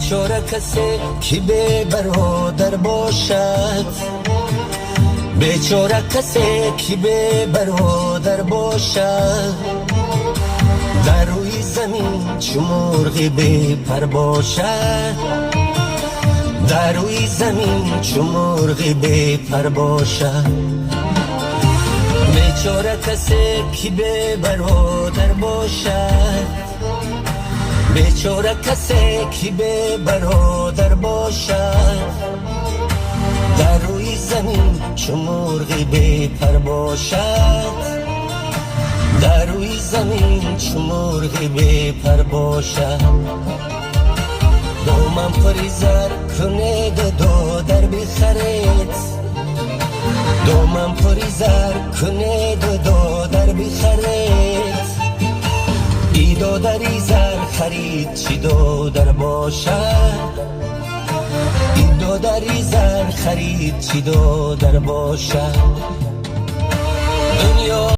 بیچاره کسی که به برادر باشد، بیچاره کسی که به برادر باشد، در روی زمین چو مرغی بی پر باشد، در روی زمین چو مرغی بی پر باشد. بیچاره کسی که به برادر باشد، بیچاره کسی که به برادر باشد، در روی زمین چو مرغی بی پر باشد، در روی زمین چو مرغی بی پر باشد. دومم پری زر کنید دادر بخرید، دومم پری زر کنید دادر بخرید، ای دادری زر خرید چی دادر باشد، ای دادری زر خرید چی دادر باشد. دنیا